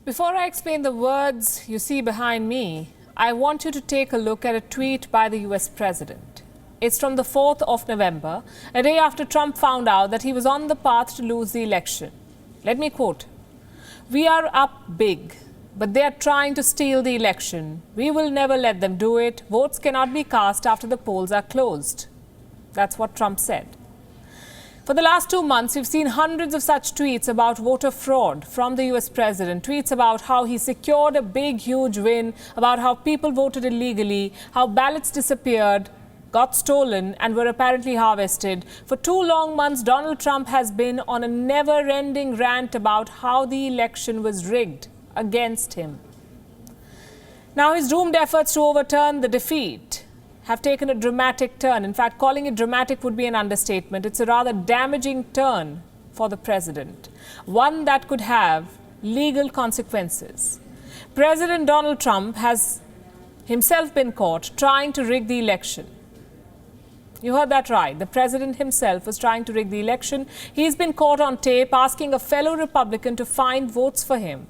Before I explain the words you see behind me, I want you to take a look at a tweet by the US President. It's from the 4th of November, a day after Trump found out that he was on the path to lose the election. Let me quote, "We are up big, but they are trying to steal the election. We will never let them do it. Votes cannot be cast after the polls are closed." That's what Trump said. For the last 2 months, we've seen hundreds of such tweets about voter fraud from the US president. Tweets about how he secured a big, huge win, about how people voted illegally, how ballots disappeared, got stolen and were apparently harvested. For 2 long months, Donald Trump has been on a never-ending rant about how the election was rigged against him. Now his doomed efforts to overturn the defeat have taken a dramatic turn. In fact, calling it dramatic would be an understatement. It's a rather damaging turn for the president, one that could have legal consequences. President Donald Trump has himself been caught trying to rig the election. You heard that right. The president himself was trying to rig the election. He's been caught on tape asking a fellow Republican to find votes for him.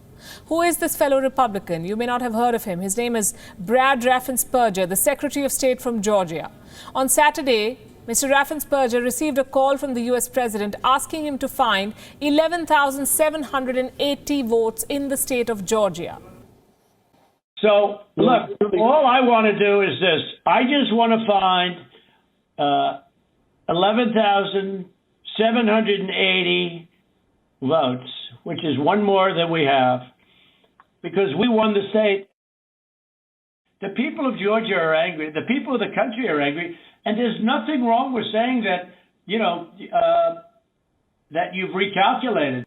Who is this fellow Republican? You may not have heard of him. His name is Brad Raffensperger, the Secretary of State from Georgia. On Saturday, Mr. Raffensperger received a call from the US president asking him to find 11,780 votes in the state of Georgia. So, look, all I want to do is this. I just want to find 11,780 votes, which is one more than we have, because we won the state. The people of Georgia are angry. The people of the country are angry. And there's nothing wrong with saying that, that you've recalculated.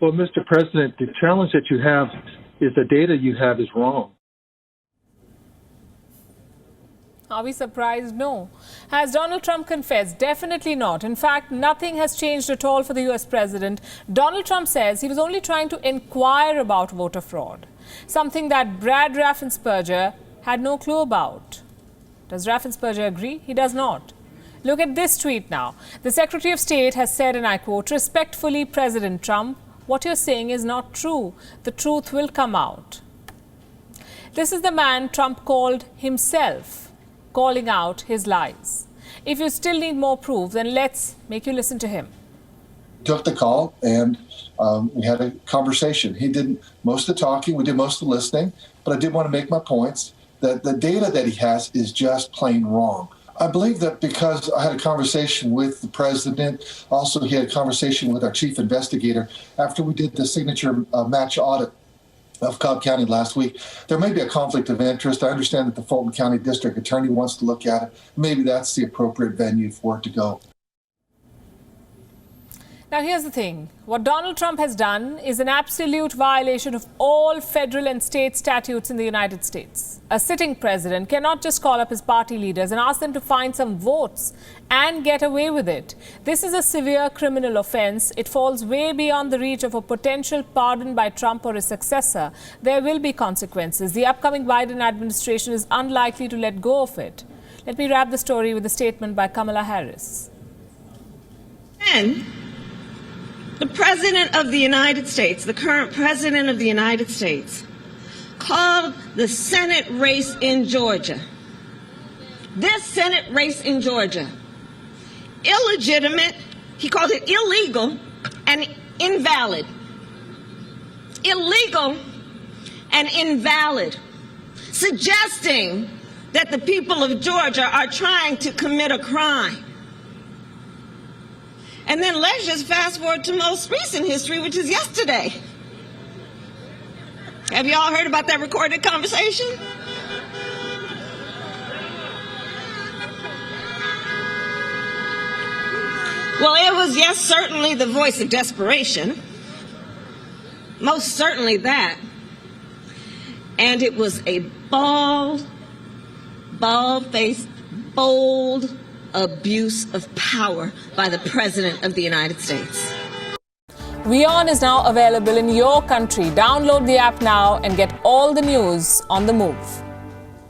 Well, Mr. President, the challenge that you have is the data you have is wrong. Are we surprised? No. Has Donald Trump confessed? Definitely not. In fact, nothing has changed at all for the US president. Donald Trump says he was only trying to inquire about voter fraud, something that Brad Raffensperger had no clue about. Does Raffensperger agree? He does not. Look at this tweet now. The Secretary of State has said, and I quote, "Respectfully, President Trump, what you're saying is not true. The truth will come out." This is the man Trump called himself, calling out his lies. If you still need more proof, then let's make you listen to him. Took the call and we had a conversation. He did most of the talking, we did most of the listening, but I did want to make my points that the data that he has is just plain wrong. I believe that because I had a conversation with the president, also he had a conversation with our chief investigator after we did the signature match audit of Cobb County last week, there may be a conflict of interest. I understand that the Fulton County District Attorney wants to look at it. Maybe that's the appropriate venue for it to go. Now, here's the thing. What Donald Trump has done is an absolute violation of all federal and state statutes in the United States. A sitting president cannot just call up his party leaders and ask them to find some votes and get away with it. This is a severe criminal offense. It falls way beyond the reach of a potential pardon by Trump or his successor. There will be consequences. The upcoming Biden administration is unlikely to let go of it. Let me wrap the story with a statement by Kamala Harris. And the President of the United States, the current President of the United States, called the Senate race in Georgia, this Senate race in Georgia, illegitimate. He called it illegal and invalid. Illegal and invalid, suggesting that the people of Georgia are trying to commit a crime. And then let's just fast forward to most recent history, which is yesterday. Have you all heard about that recorded conversation? Well, it was, yes, certainly the voice of desperation. Most certainly that. And it was a bald-faced, bold abuse of power by the President of the United States. WION is now available in your country. Download the app now and get all the news on the move.